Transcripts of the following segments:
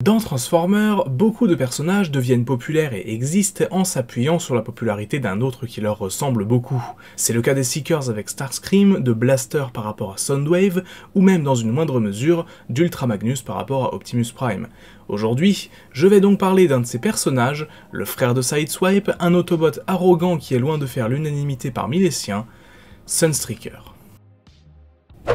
Dans Transformers, beaucoup de personnages deviennent populaires et existent en s'appuyant sur la popularité d'un autre qui leur ressemble beaucoup. C'est le cas des Seekers avec Starscream, de Blaster par rapport à Soundwave, ou même dans une moindre mesure d'Ultra Magnus par rapport à Optimus Prime. Aujourd'hui, je vais donc parler d'un de ces personnages, le frère de Sideswipe, un Autobot arrogant qui est loin de faire l'unanimité parmi les siens, Sunstreaker.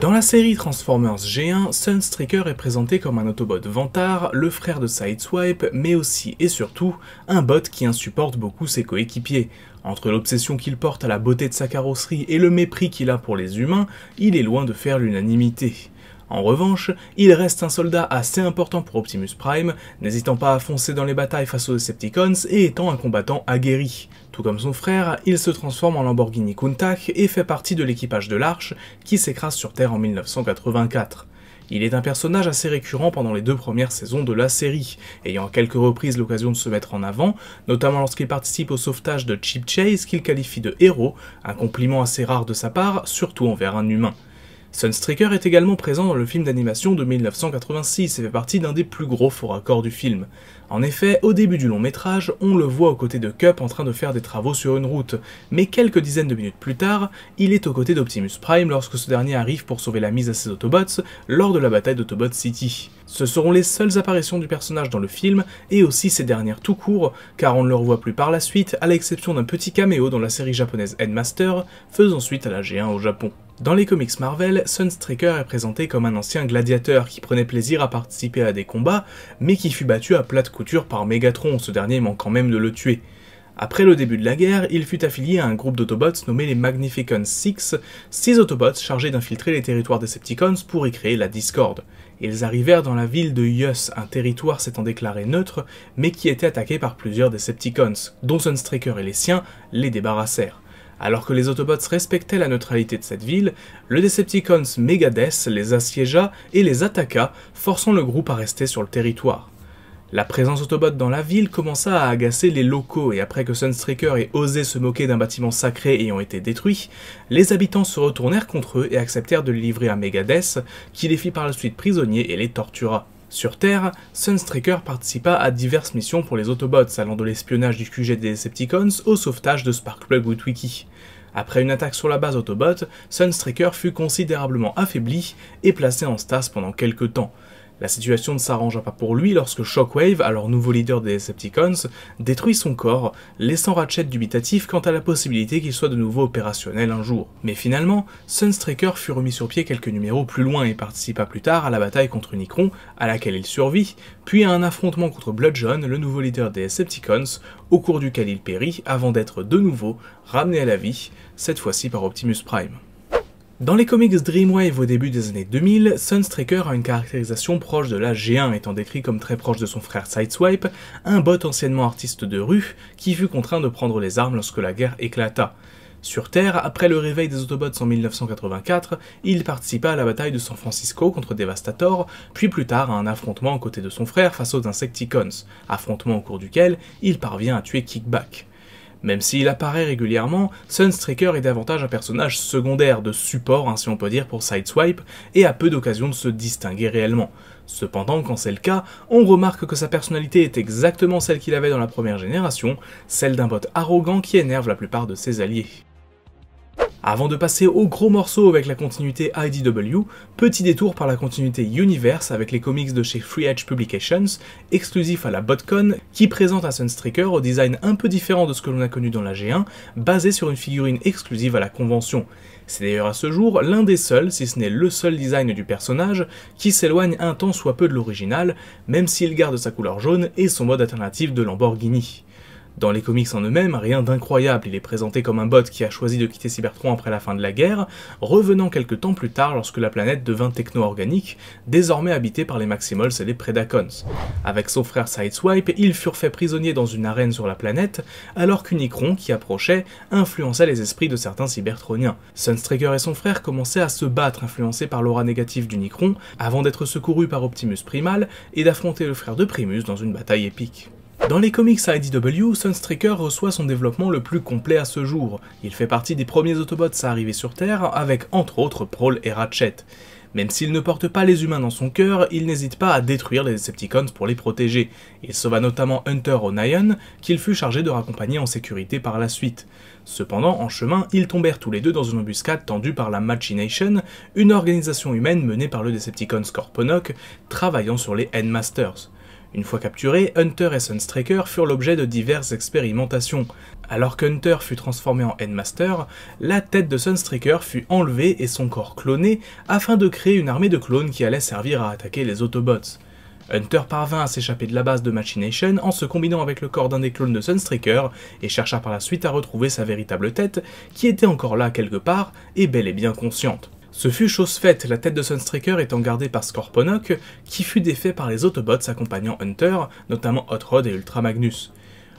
Dans la série Transformers G1, Sunstreaker est présenté comme un Autobot vantard, le frère de Sideswipe, mais aussi et surtout un bot qui insupporte beaucoup ses coéquipiers. Entre l'obsession qu'il porte à la beauté de sa carrosserie et le mépris qu'il a pour les humains, il est loin de faire l'unanimité. En revanche, il reste un soldat assez important pour Optimus Prime, n'hésitant pas à foncer dans les batailles face aux Decepticons et étant un combattant aguerri. Tout comme son frère, il se transforme en Lamborghini Countach et fait partie de l'équipage de l'Arche qui s'écrase sur Terre en 1984. Il est un personnage assez récurrent pendant les 2 premières saisons de la série, ayant à quelques reprises l'occasion de se mettre en avant, notamment lorsqu'il participe au sauvetage de Chip Chase qu'il qualifie de héros, un compliment assez rare de sa part, surtout envers un humain. Sunstreaker est également présent dans le film d'animation de 1986 et fait partie d'un des plus gros faux raccords du film. En effet, au début du long métrage, on le voit aux côtés de Kup en train de faire des travaux sur une route, mais quelques dizaines de minutes plus tard, il est aux côtés d'Optimus Prime lorsque ce dernier arrive pour sauver la mise à ses Autobots lors de la bataille d'Autobot City. Ce seront les seules apparitions du personnage dans le film, et aussi ces dernières tout court, car on ne le revoit plus par la suite, à l'exception d'un petit caméo dans la série japonaise Headmaster, faisant suite à la G1 au Japon. Dans les comics Marvel, Sunstreaker est présenté comme un ancien gladiateur qui prenait plaisir à participer à des combats, mais qui fut battu à plate couture par Megatron, ce dernier manquant même de le tuer. Après le début de la guerre, il fut affilié à un groupe d'Autobots nommé les Magnificent Six, 6 Autobots chargés d'infiltrer les territoires Decepticons pour y créer la discorde. Ils arrivèrent dans la ville de Yus, un territoire s'étant déclaré neutre, mais qui était attaqué par plusieurs Decepticons, dont Sunstreaker et les siens les débarrassèrent. Alors que les Autobots respectaient la neutralité de cette ville, le Decepticons Megadeth les assiégea et les attaqua, forçant le groupe à rester sur le territoire. La présence Autobot dans la ville commença à agacer les locaux et après que Sunstreaker ait osé se moquer d'un bâtiment sacré ayant été détruit, les habitants se retournèrent contre eux et acceptèrent de le livrer à Megadeth, qui les fit par la suite prisonniers et les tortura. Sur Terre, Sunstreaker participa à diverses missions pour les Autobots, allant de l'espionnage du QG des Decepticons au sauvetage de Sparkplug Witwicky. Après une attaque sur la base Autobot, Sunstreaker fut considérablement affaibli et placé en stase pendant quelques temps. La situation ne s'arrangea pas pour lui lorsque Shockwave, alors nouveau leader des Decepticons, détruit son corps, laissant Ratchet dubitatif quant à la possibilité qu'il soit de nouveau opérationnel un jour. Mais finalement, Sunstreaker fut remis sur pied quelques numéros plus loin et participa plus tard à la bataille contre Unicron, à laquelle il survit, puis à un affrontement contre Bludgeon, le nouveau leader des Decepticons, au cours duquel il périt avant d'être de nouveau ramené à la vie, cette fois-ci par Optimus Prime. Dans les comics Dreamwave au début des années 2000, Sunstreaker a une caractérisation proche de la G1, étant décrit comme très proche de son frère Sideswipe, un bot anciennement artiste de rue, qui fut contraint de prendre les armes lorsque la guerre éclata. Sur Terre, après le réveil des Autobots en 1984, il participa à la bataille de San Francisco contre Devastator, puis plus tard à un affrontement aux côtés de son frère face aux Insecticons, affrontement au cours duquel il parvient à tuer Kickback. Même s'il apparaît régulièrement, Sunstreaker est davantage un personnage secondaire, de support ainsi on peut dire pour Sideswipe, et a peu d'occasions de se distinguer réellement. Cependant, quand c'est le cas, on remarque que sa personnalité est exactement celle qu'il avait dans la première génération, celle d'un bot arrogant qui énerve la plupart de ses alliés. Avant de passer au gros morceau avec la continuité IDW, petit détour par la continuité Universe avec les comics de chez Free Edge Publications, exclusifs à la BotCon, qui présente un Sunstreaker au design un peu différent de ce que l'on a connu dans la G1, basé sur une figurine exclusive à la convention. C'est d'ailleurs à ce jour l'un des seuls, si ce n'est le seul design du personnage, qui s'éloigne un tant soit peu de l'original, même s'il garde sa couleur jaune et son mode alternatif de Lamborghini. Dans les comics en eux-mêmes, rien d'incroyable, il est présenté comme un bot qui a choisi de quitter Cybertron après la fin de la guerre, revenant quelques temps plus tard lorsque la planète devint techno-organique, désormais habitée par les Maximals et les Predacons. Avec son frère Sideswipe, ils furent faits prisonniers dans une arène sur la planète, alors qu'Unicron, qui approchait, influençait les esprits de certains Cybertroniens. Sunstreaker et son frère commençaient à se battre, influencés par l'aura négative d'Unicron, avant d'être secourus par Optimus Primal et d'affronter le frère de Primus dans une bataille épique. Dans les comics IDW, Sunstreaker reçoit son développement le plus complet à ce jour. Il fait partie des premiers Autobots à arriver sur Terre, avec entre autres Prowl et Ratchet. Même s'il ne porte pas les humains dans son cœur, il n'hésite pas à détruire les Decepticons pour les protéger. Il sauva notamment Hunter O'Neill, qu'il fut chargé de raccompagner en sécurité par la suite. Cependant, en chemin, ils tombèrent tous les deux dans une embuscade tendue par la Machination, une organisation humaine menée par le Decepticon Scorponok, travaillant sur les Endmasters. Une fois capturés, Hunter et Sunstreaker furent l'objet de diverses expérimentations. Alors qu'Hunter fut transformé en Endmaster, la tête de Sunstreaker fut enlevée et son corps cloné afin de créer une armée de clones qui allait servir à attaquer les Autobots. Hunter parvint à s'échapper de la base de Machination en se combinant avec le corps d'un des clones de Sunstreaker et chercha par la suite à retrouver sa véritable tête, qui était encore là quelque part et bel et bien consciente. Ce fut chose faite, la tête de Sunstreaker étant gardée par Scorponok, qui fut défait par les Autobots accompagnant Hunter, notamment Hot Rod et Ultra Magnus.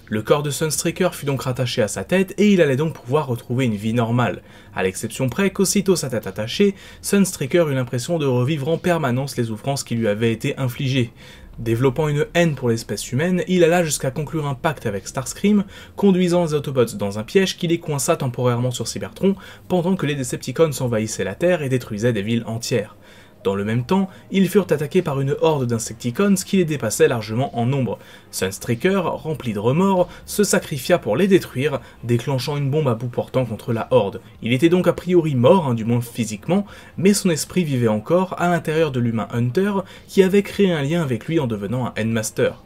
Le corps de Sunstreaker fut donc rattaché à sa tête et il allait donc pouvoir retrouver une vie normale, à l'exception près qu'aussitôt sa tête attachée, Sunstreaker eut l'impression de revivre en permanence les souffrances qui lui avaient été infligées. Développant une haine pour l'espèce humaine, il alla jusqu'à conclure un pacte avec Starscream, conduisant les Autobots dans un piège qui les coinça temporairement sur Cybertron, pendant que les Decepticons envahissaient la Terre et détruisaient des villes entières. Dans le même temps, ils furent attaqués par une horde d'Insecticons qui les dépassait largement en nombre. Sunstreaker, rempli de remords, se sacrifia pour les détruire, déclenchant une bombe à bout portant contre la horde. Il était donc a priori mort, du moins physiquement, mais son esprit vivait encore à l'intérieur de l'humain Hunter, qui avait créé un lien avec lui en devenant un Endmaster.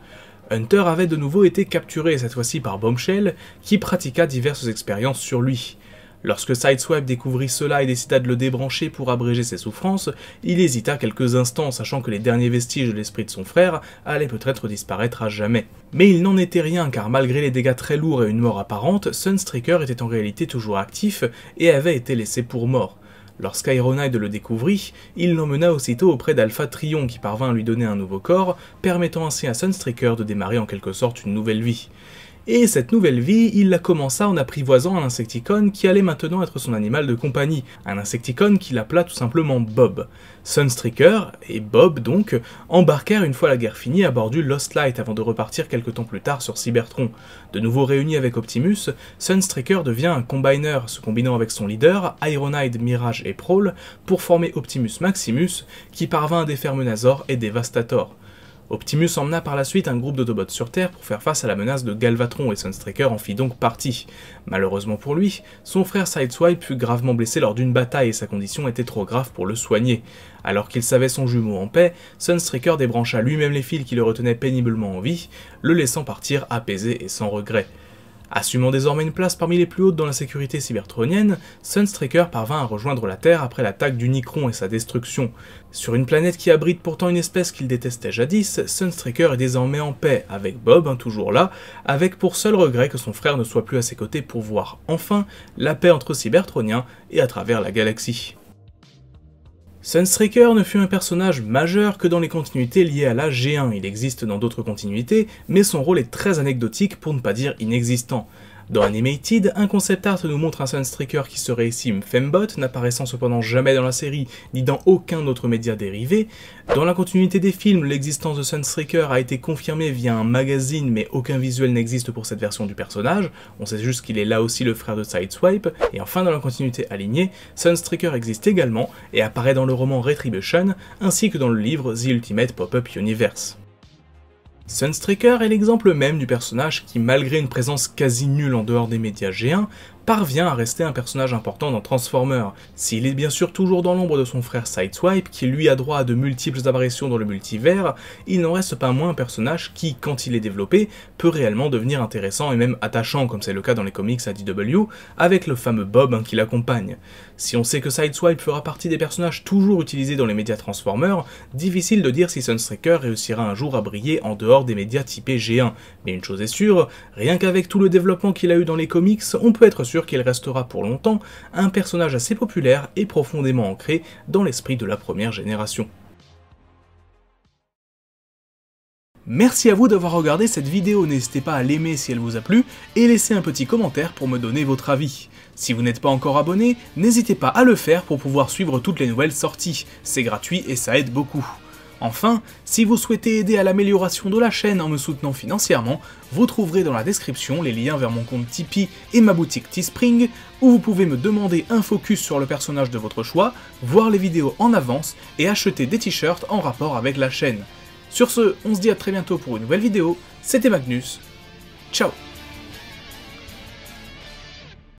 Hunter avait de nouveau été capturé, cette fois-ci par Bombshell, qui pratiqua diverses expériences sur lui. Lorsque Sideswipe découvrit cela et décida de le débrancher pour abréger ses souffrances, il hésita quelques instants, sachant que les derniers vestiges de l'esprit de son frère allaient peut-être disparaître à jamais. Mais il n'en était rien, car malgré les dégâts très lourds et une mort apparente, Sunstreaker était en réalité toujours actif et avait été laissé pour mort. Lorsqu'Ironhide le découvrit, il l'emmena aussitôt auprès d'Alpha Trion qui parvint à lui donner un nouveau corps, permettant ainsi à Sunstreaker de démarrer en quelque sorte une nouvelle vie. Et cette nouvelle vie, il la commença en apprivoisant un Insecticon qui allait maintenant être son animal de compagnie, un Insecticon qu'il appela tout simplement Bob. Sunstreaker, et Bob donc, embarquèrent une fois la guerre finie à bord du Lost Light avant de repartir quelque temps plus tard sur Cybertron. De nouveau réunis avec Optimus, Sunstreaker devient un combiner, se combinant avec son leader, Ironhide, Mirage et Prowl, pour former Optimus Maximus, qui parvint à défaire Menazor et Devastator. Optimus emmena par la suite un groupe d'Autobots sur Terre pour faire face à la menace de Galvatron et Sunstreaker en fit donc partie. Malheureusement pour lui, son frère Sideswipe fut gravement blessé lors d'une bataille et sa condition était trop grave pour le soigner. Alors qu'il savait son jumeau en paix, Sunstreaker débrancha lui-même les fils qui le retenaient péniblement en vie, le laissant partir apaisé et sans regret. Assumant désormais une place parmi les plus hautes dans la sécurité cybertronienne, Sunstreaker parvint à rejoindre la Terre après l'attaque d'Unicron et sa destruction. Sur une planète qui abrite pourtant une espèce qu'il détestait jadis, Sunstreaker est désormais en paix, avec Bob, toujours là, avec pour seul regret que son frère ne soit plus à ses côtés pour voir, enfin, la paix entre cybertroniens et à travers la galaxie. Sunstreaker ne fut un personnage majeur que dans les continuités liées à la G1, il existe dans d'autres continuités, mais son rôle est très anecdotique pour ne pas dire inexistant. Dans Animated, un concept art nous montre un Sunstreaker qui serait ici une fembot, n'apparaissant cependant jamais dans la série, ni dans aucun autre média dérivé. Dans la continuité des films, l'existence de Sunstreaker a été confirmée via un magazine, mais aucun visuel n'existe pour cette version du personnage, on sait juste qu'il est là aussi le frère de Sideswipe, et enfin dans la continuité alignée, Sunstreaker existe également, et apparaît dans le roman Retribution, ainsi que dans le livre The Ultimate Pop-Up Universe. Sunstreaker est l'exemple même du personnage qui, malgré une présence quasi nulle en dehors des médias G1, parvient à rester un personnage important dans Transformers. S'il est bien sûr toujours dans l'ombre de son frère Sideswipe, qui lui a droit à de multiples apparitions dans le multivers, il n'en reste pas moins un personnage qui, quand il est développé, peut réellement devenir intéressant et même attachant, comme c'est le cas dans les comics IDW, avec le fameux Bob qui l'accompagne. Si on sait que Sideswipe fera partie des personnages toujours utilisés dans les médias Transformers, difficile de dire si Sunstreaker réussira un jour à briller en dehors des médias typés G1. Mais une chose est sûre, rien qu'avec tout le développement qu'il a eu dans les comics, on peut être sûr qu'il restera pour longtemps un personnage assez populaire et profondément ancré dans l'esprit de la première génération. Merci à vous d'avoir regardé cette vidéo, n'hésitez pas à l'aimer si elle vous a plu, et laissez un petit commentaire pour me donner votre avis. Si vous n'êtes pas encore abonné, n'hésitez pas à le faire pour pouvoir suivre toutes les nouvelles sorties, c'est gratuit et ça aide beaucoup. Enfin, si vous souhaitez aider à l'amélioration de la chaîne en me soutenant financièrement, vous trouverez dans la description les liens vers mon compte Tipeee et ma boutique Teespring, où vous pouvez me demander un focus sur le personnage de votre choix, voir les vidéos en avance et acheter des t-shirts en rapport avec la chaîne. Sur ce, on se dit à très bientôt pour une nouvelle vidéo, c'était Magnus, ciao.